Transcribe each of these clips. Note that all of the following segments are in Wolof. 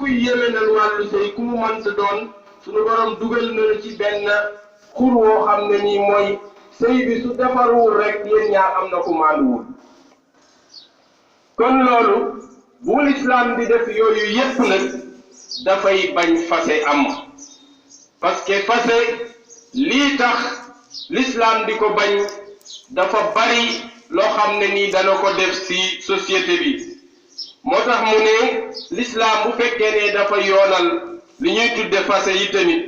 kuy yéwénal wàllu sëy ku mu mënta doon suñu borom dugal na la ci benn xur woo xam ne nii mooy sëy bi su defaruwul rek yéen ñaar am na ku maanduwul. kon loolu bu lislaam di def yooyu yépp nag dafay bañ fase am parce que fase lii tax lislaam di ko bañ dafa bari loo xam ne nii dana ko def ci société bi moo tax mu ne lislaam bu fekkee ne dafa yoonal li ñuy tudde fase yi tamit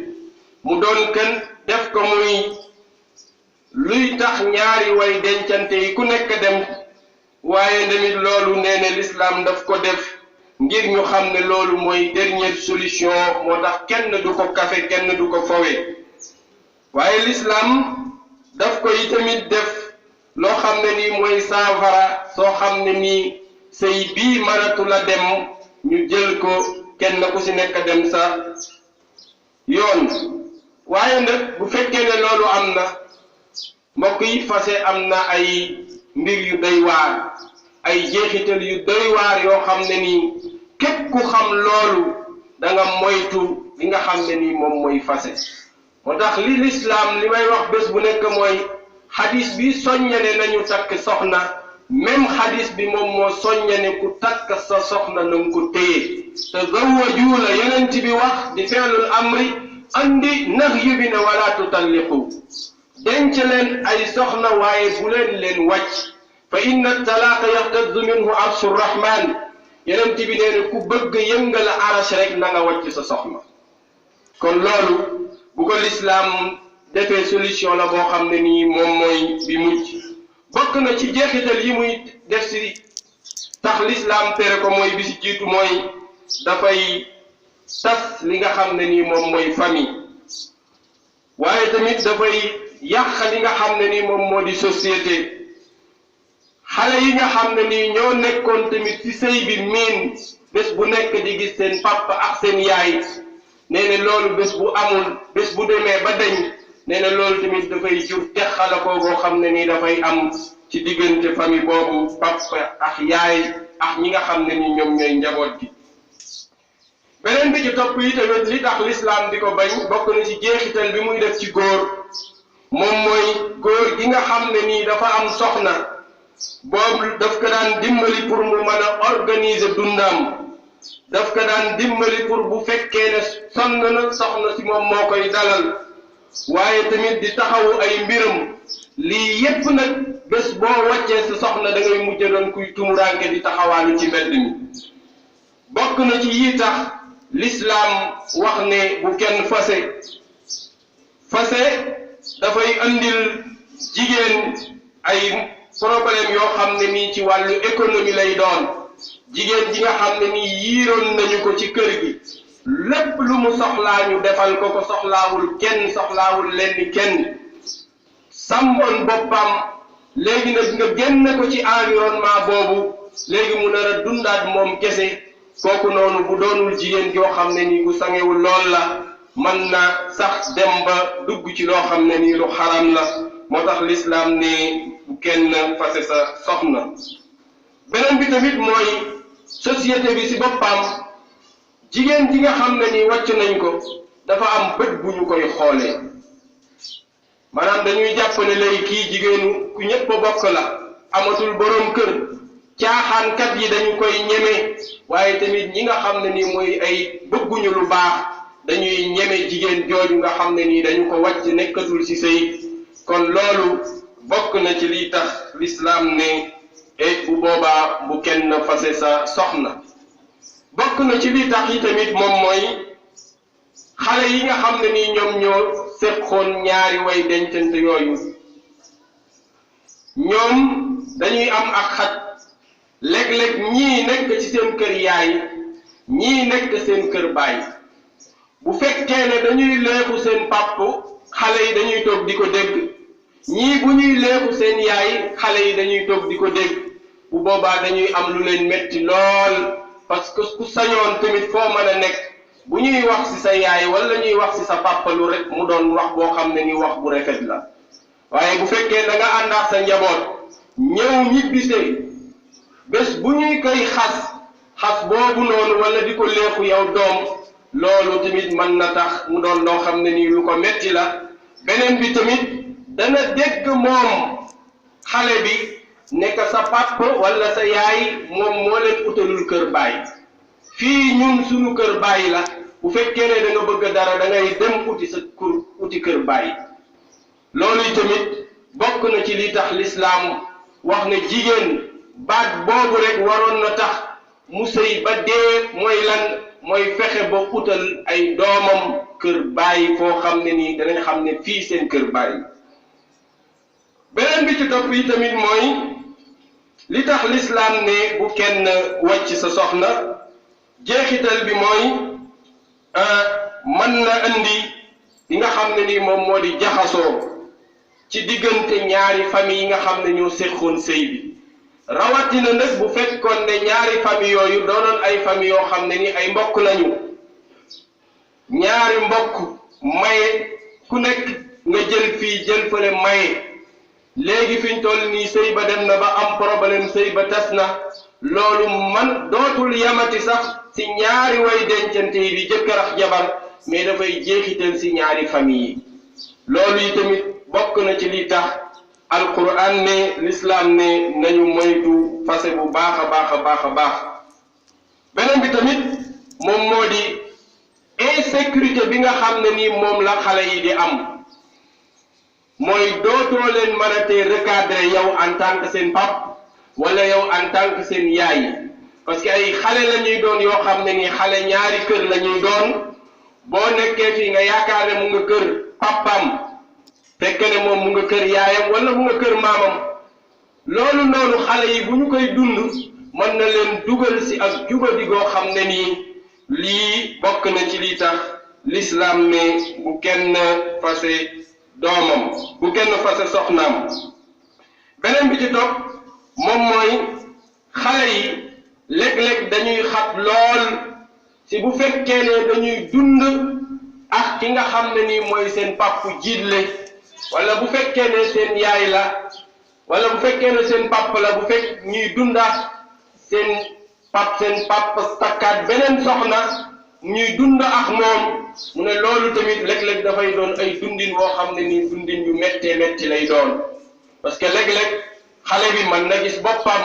mu doon kenn def ko muy luy tax ñaari way dencante yi ku nekk dem waaye tamit loolu nee ne lislaam daf ko def ngir ñu xam ne loolu mooy dernière solution moo tax kenn du ko kafe kenn du ko fowe waaye lislaam daf ko yi tamit def loo xam ne nii mooy saafara soo xam ne nii sëy bii maratu la dem ñu jël ko kenn ku ci nekk dem sa yoon waaye nag bu fekkee ne loolu am na mbokk yi fase am na ay mbir yu doy waar ay jeexital yu doy waar yoo xam ne nii képp ku xam loolu da nga moytu li nga xam ne nii moom mooy fase moo tax li lislaam li may wax bés bu nekk mooy xadis bi soññane nañu takk soxna même xadis bi moom moo soññane ku takk sa soxna na nga ko téye te zawwaju la yonent bi wax di fi'lul amri andi nahyu bi ne wala tutalliqu denc leen ay soxna waaye bu leen wàcc fa inna talaaqa yaxtazzu minhu arshu rahman yonent bi nee ne ku bëgg yëngal arash rek na nga wàcc sa soxna kon loolu bu ko lislaam defee solution la boo xam ne nii moom mooy bi mujj bokk na ci jeexital yi muy def ci tax lislaam tere ko mooy bi ci jiitu mooy dafay tas li nga xam ne nii moom mooy famille waaye tamit dafay yàq li nga xam ne nii moom moo di société xale yi nga xam ne nii ñoo nekkoon tamit ci sëy bi miin bés bu nekk di gis seen papa ak seen yaay nee na loolu bés bu amul bés bu demee ba dañ nee na loolu tamit dafay jur texala ko goo xam ne nii dafay am ci diggante famille boobu papa ak yaay ak ñi nga xam ne ni ñoom ñooy njaboot gi beneen bi ci topp yi tamit li tax lislaam di ko bañ bokk na ci jeexital bi muy def ci góor moom mooy góor gi nga xam ne nii dafa am soxna boobu daf ko daan dimbali pour mu mën a organiser dundam daf ko daan dimbali pour bu fekkee ne sonn na soxna si moom moo koy dalal waaye tamit di taxawu ay mbiram lii yépp nag bés boo wàccee sa soxna da ngay mujj doon kuy tumuranke di taxawaalu ci mbedd mi bokk na ci yii tax lislaam wax ne bu kenn fase dafay andil jigéen ay problème yoo xam ne nii ci wàllu économie lay doon jigéen ji nga xam ne nii yiiroon nañu ko ci kër gi lépp lu mu soxlaa ñu defal ko soxlaawul kenn soxlaawul lenn kenn sàmmoon boppam léegi nag nga génne ko ci environnement boobu léegi mu nar a dundaat moom kese kooku noonu bu doonul jigéen joo xam ne nii bu sangewul lool la mën na sax dem ba dugg ci loo xam ne nii lu xaram la moo tax lislaam ne bu kenn fase sa soxna beneen bi tamit mooy société bi ci boppam jigéen ji nga xam ne nii wàcc nañ ko dafa am bët bu ñu koy xoolee maanaam dañuy jàpp ne léegi kii jigéenu ku ñëpp a bokk la amatul borom kër caaxaankat yi dañu koy ñeme waaye tamit ñi nga xam ne nii mooy ay bëgguñu lu baax dañuy ñeme jigéen jooju nga xam ne nii dañu ko wàcc nekkatul ci sëy kon loolu bokk na ci liy tax lislaam ne bu boobaa bu kenn fase sa soxna bokk na ci liy tax yi tamit moom mooy xale yi nga xam ne nii ñoom ñoo seqoon ñaari way dencante yooyu ñoom dañuy am ak xat léeg-léeg ñii nekk ci seen kër yaay ñii nekk seen kër baay bu fekkee ne dañuy leexu seen pàpp xale yi dañuy toog di ko dégg ñii bu ñuy leexu seen yaay xale yi dañuy toog di ko dégg bu boobaa dañuy am lu leen metti lool parce que ku sañoon tamit foo mën a nekk bu ñuy wax ci sa yaay wala ñuy wax ci sa papa lu rek mu doon wax boo xam ne ni wax bu rafet la waaye bu fekkee da nga ànd ak sa njaboot ñëw ñibbisee bés bu ñuy koy xas xas boobu noonu wala di ko leexu yow doom loolu tamit mën na tax mu doon loo xam ne nii lu ko metti la. beneen bi tamit dana dégg moom xale bi nekk sa papa wala sa yaay moom moo leen utalul kër baay fii ñun suñu kër baay la bu fekkee ne da nga bëgg dara da ngay dem uti kër baay. loolu tamit bokk na ci li tax lislaam wax ne jigéen baat boobu rek waroon na tax mu sëy ba dee mooy lan mooy fexe ba utal ay doomam kër baay foo xam ne nii danañ xam ne fii seen kër baay. beneen bi ci topp yi tamit mooy li tax lislaam ne bu kenn wàcc sa soxna jeexital bi mooy mën na indi li nga xam ne nii moom moo di jaxasoo ci diggante ñaari famille yi nga xam ne ñoo séqoon sëy bi rawatina nag bu fekkoon ne ñaari famille yooyu doonoon ay famille yoo xam ne ni ay mbokk lañu ñaari mbokk maye ku nekk nga jël fii jël fële maye léegi fiñ toll nii sëy ba dem na ba am problème sëy ba tas na loolu man dootul yamati sax ci ñaari way dencante yi di jëkkër ak jabar mais dafay jeexital ci ñaari famille yi. loolu yi tamit bokk na ci li tax alquran ne l'islam ne nañu moytu fase bu baax a baax. beneen bi tamit moom moo di insécurité bi nga xam ne nii moom la xale yi di am mooy dootoo leen mën a tee recadrer yow en tant que seen pap wala yow en tant que seen yaay parce que ay xale la ñuy doon yoo xam ne nii xale ñaari kër la ñuy doon boo nekkee fii nga yaakaar ne mu nga kër papam fekk ne moom mu nga kër yaayam wala mu nga kër maamam loolu noonu xale yi bu ñu koy dund mën na leen dugal ci ak jubadi goo xam ne nii lii bokk na ci lii tax l'islam ne bu kenn fase doomam bu kenn fase soxnaam. beneen bi ci topp moom mooy xale yi léeg-léeg dañuy xat lool ci bu fekkee ne dañuy dund ak ki nga xam ne nii mooy seen pàppu jiitle wala bu fekkee ne seen yaay la wala bu fekkee ne seen pàpp la bu fekk ñuy dundaat seen pap takkaat beneen soxna ñuy dund ak moom mu ne loolu tamit léeg-léeg dafay doon ay dundin woo xam ne nii dundin yu metti lay doon parce que léeg-léeg xale bi mën na gis boppam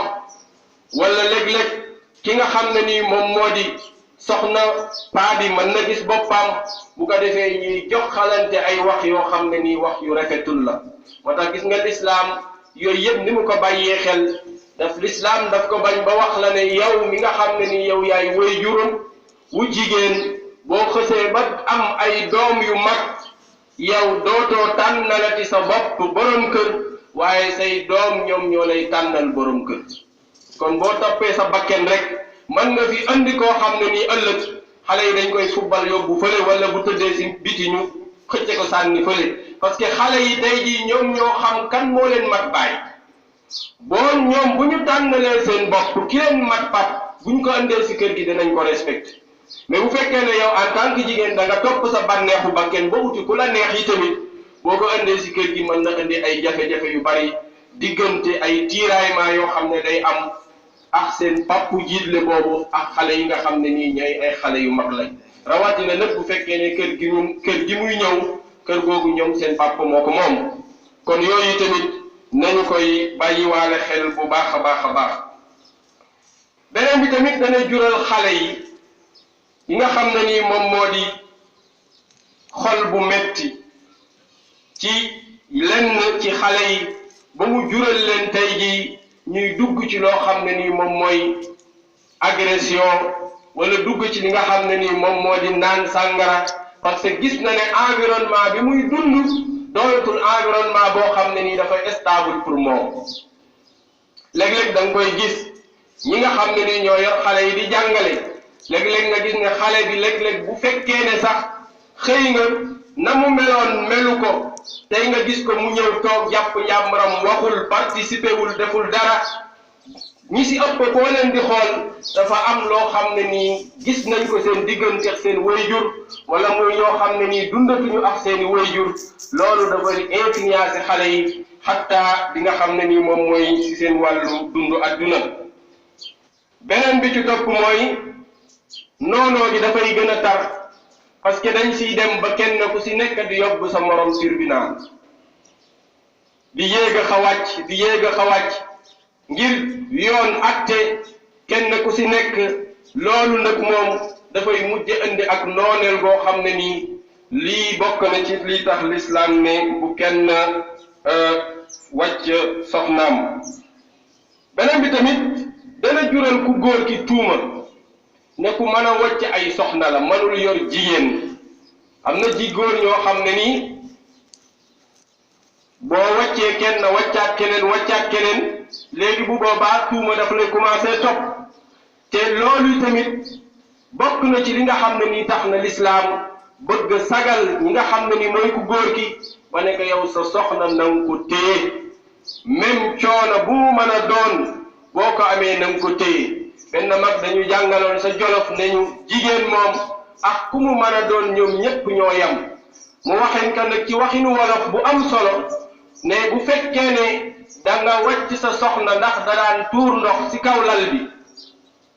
wala léeg-léeg ki nga xam ne nii moom moo di soxna paa bi mën na gis boppam bu ko defee ñuy jox xalante ay wax yoo xam ne nii wax yu rafetul la moo tax gis nga lislaam yooyu yëpp ni mu ko bàyyee xel lislaam daf ko bañ ba wax la ne yow mi nga xam ne ni yow yaay way juróom wu jigéen boo xësee ba am ay doom yu mag yow dootoo tànnalati sa bopp borom kër waaye say doom ñoom ñoo lay tànnal borom kër kon boo toppee sa bakken rek mën nga fi andi koo xam ne nii ëllëg xale yi dañ koy fubbal yóbbu fële wala bu tëddee si biti ñu xëcce ko sànni fële parce que xale yi tey jii ñoom ñoo xam kan moo leen mat baay boo ñoom bu ñu tànnalee seen bopp ki leen mat pap bu ñu ko andee si kër gi dinañ ko respecté mais bu fekkee ne yow en tant que jigéen da nga topp sa bànneexu bakken ba uti ku la neex yi tamit boo ko andee si kër gi mën na andi ay jafe-jafe yu bari diggante ay tiraillement yoo xam ne day am ak seen pappu jiitle boobu ak xale yi nga xam ne nii ñooy ay xale yu mag lañ rawatina nag bu fekkee ne kër gi muy ñëw kër googu ñoom seen papa moo ko moom kon yooyu tamit nañu koy bàyyiwaale xel bu baax a baax. beneen bi tamit dana jural xale yi nga xam ne nii moom moo di xol bu metti ci lenn ci xale yi ba mu jural leen tey ji ñuy dugg ci loo xam ne nii moom mooy agression wala dugg ci li nga xam ne nii moom moo di naan sàngara parce que gis na ne environnement bi muy dund doonatul environnement boo xam ne nii dafay stable pour moom léeg-léeg da nga koy gis ñi nga xam ne nii ñoo yor xale yi di jàngale léeg-léeg nga gis ne xale bi léeg-léeg bu fekkee ne sax xëy nga na mu meloon melu ko tey nga gis ko mu ñëw toog jàpp njàmbaram waxul participer wul deful dara ñi si ëpp koo leen di xool dafa am loo xam ne nii gis nañ ko seen diggante ak seen wayjur wala muy ñoo xam ne nii dundatuñu ak seeni wayjur loolu dafa influencer xale yi xatta di nga xam ne nii moom mooy si seen wàllu dundu adduna beneen bi ci topp mooy noonoo gi dafay gën a tar parce que dañ siy dem ba kenn ku si nekk di yóbbu sa morom tribunal di yéeg a xawàcc di yéeg a xawàcc ngir yoon atte kenn ku si nekk. loolu nag moom dafay mujj indi ak nooneel goo xam ne nii lii bokk na ci lii tax lislaam ne bu kenn wàcc soxnaam. beneen bi tamit dana jural ku góor ki tuuma ne ku mën a wàcc ay soxna la mënul yor jigéen. am na ji góor ñoo xam ne nii boo wàccee kenn wàccaat keneen léegi bu boobaa tuuma daf lay commencé topp. te loolu tamit bokk na ci li nga xam ne nii tax na lislaam bëgg sagal ñi nga xam ne ni mooy ku góor ki ba ne ko yow sa soxna nanga ko téye même coono bu mu mën a doon boo ko amee nanga ko téye. benn mag dañu jàngaloon sa jolof ne ñu jigéen moom ak ku mu mën a doon ñoom ñépp ñoo yem. mu waxeen ka nag ci waxinu wolof bu am solo ne bu fekkee ne danga wàcc sa soxna ndax da daan tuur ndox ci kaw lal bi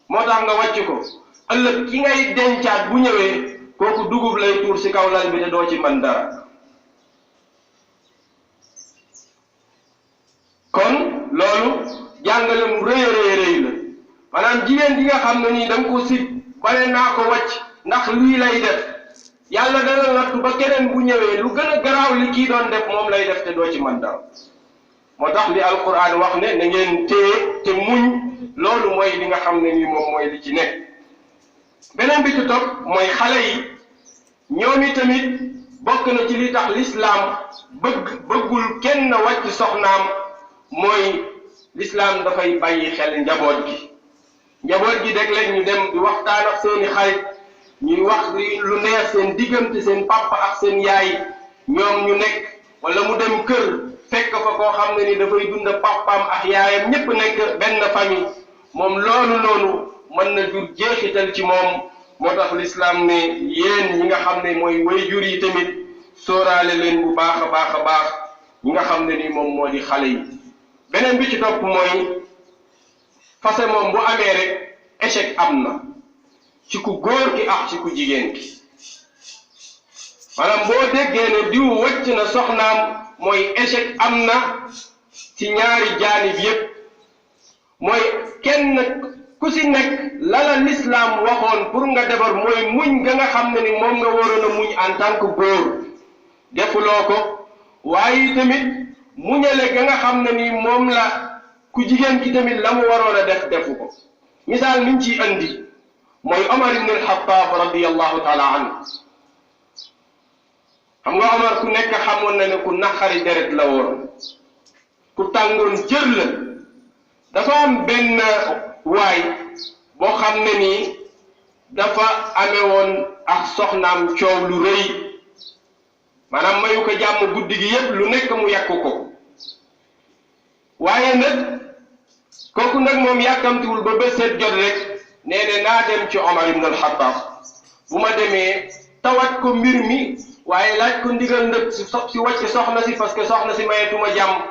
moo tax nga wàcc ko ëllëg ki ngay dencaat bu ñëwee kooku dugub lay tuur ci kaw lal bi te doo ci mën dara. kon loolu jàngale mu rëy la maanaam jigéen ji nga xam ne nii da nga ko sib bale naa ko wàcc ndax lii lay def yàlla dana nattu ba keneen bu ñëwee lu gën a garaaw li kii doon def moom lay def te doo ci mën dara. moo tax li alquran wax ne na ngeen téye te muñ. loolu mooy li nga xam ne nii moom mooy li ci nekk. beneen bi ci topp mooy xale yi ñoom itamit bokk na ci li tax lislaam bëggul kenn wàcc soxnaam mooy lislaam dafay bàyyi xel njaboot gi. njaboot gi deg leen ñu dem di waxtaan ak seeni xarit ñuy wax lu neex seen diggante seen papa ak seen yaay ñoom ñu nekk wala mu dem kër fekk fa koo xam ne ni dafay dund papaam ak yaayam ñépp nekk benn famille moom loolu noonu mën na jur jeexital ci moom. moo tax lislaam ne yéen ñi nga xam ne mooy waajur yi tamit sóoraale leen bu baax a baax ñi nga xam ne ni moom moo di xale yi. beneen bi ci topp mooy fase moom bu amee rek échec am na ci ku góor ki ak ci ku jigéen ki. maanaam boo déggee ne diw wëcc na soxnaam mooy échec am na ci ñaari jaanib yépp. mooy kenn ku si nekk lala lislaam waxoon pour nga defar mooy muñ ga nga xam ne ni moom nga waroon a muñ en tant que góor defuloo ko. waaye tamit muñale ga nga xam ne ni moom la ku jigéen ki tamit la mu waroon a defu ko. misaal niñ ciy andi mooy Omar ibn al-Khattab radiyallahu taala anhu. xam nga Omar ku nekk xamoon na ne ku naqari deret la woon ku tàngoon jër la. dafa am benn waay boo xam ne nii dafa amee woon ak soxnaam coow lu rëy maanaam mayu ko jàmm guddi gi yépp lu nekk mu yàq ko. waaye nag kooku nag moom yàkkamtiwul ba bés seet jot rek nee ne naa dem ci Omar ibn al-Khattab bu ma demee tawat ko mbir mi waaye laaj ko ndigal ndëg si wàcc soxna si parce que soxna si mayetuma jàmm.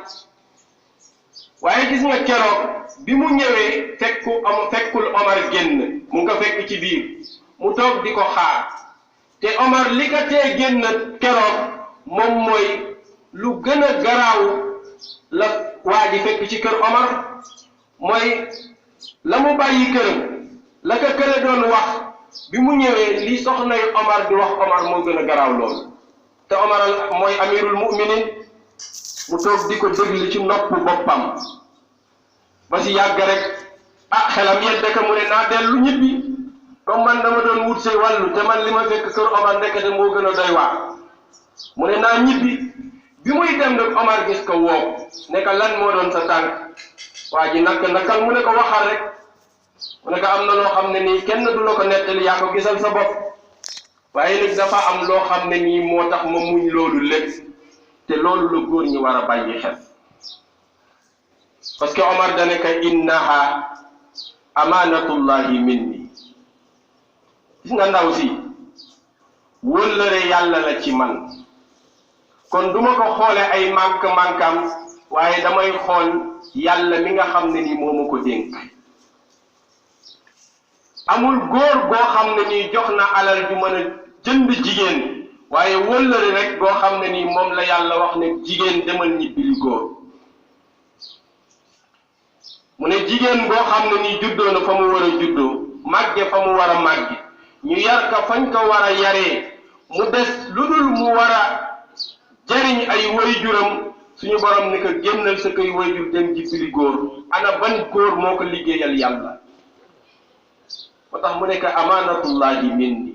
waaye gis nga keroog bi mu ñëwee fekkul Omar génn mu ngi ko fekk ci biir mu toog di ko xaar te Omar li ko tee génn keroog moom mooy lu gën a garaaw la waa ji fekk ci kër Omar mooy la mu bàyyi këram la ko këre doon wax bi mu ñëwee li soxna yu Omar di wax Omar moo gën a garaaw loolu te Omar mooy amirul mu'minin mu toog di ko déglu ci nopp boppam ba si yàgg rek xelam yedde ka mu ne naa dellu ñibbi comme man dama doon wut say wàllu te man li ma fekk kër Omar ndekete moo gën a doy waar mu ne naa ñibbi bi muy dem nag Omar gis ko woo ne ko lan moo doon sa tànk waa ji nakal mu ne ko waxal rek mu ne ko am na loo xam ne nii kenn du la ko nettali yaa ko gisal sa bopp waaye nag dafa am loo xam ne nii moo tax ma muñ loolu lépp te loolu la góor ñi war a bàyyi xel parce que Omar dane ka innaha amanatullahi minni gis nga ndaw si wëllëre yàlla la ci man kon duma ko xoole ay mankaam waaye damay xool yàlla mi nga xam ne ni moo ma ko dénk amul góor goo xam ne nii jox na alal ju mën a jënd jigéen waaye wëllëri rek goo xam ne nii moom la yàlla wax ne jigéen demal ñibbili góor mu ne jigéen goo xam ne nii juddoo na fa mu war a juddoo màgge fa mu war a màgge ñu yar ka fañ ko war a yaree mu des lu dul mu war a jariñ ay wayjuram suñu borom ne ko génnal sa koy wayjur dem jibbili góor ana ban góor moo ko liggéeyal yàlla moo tax mu ne ko amaanatullahi minni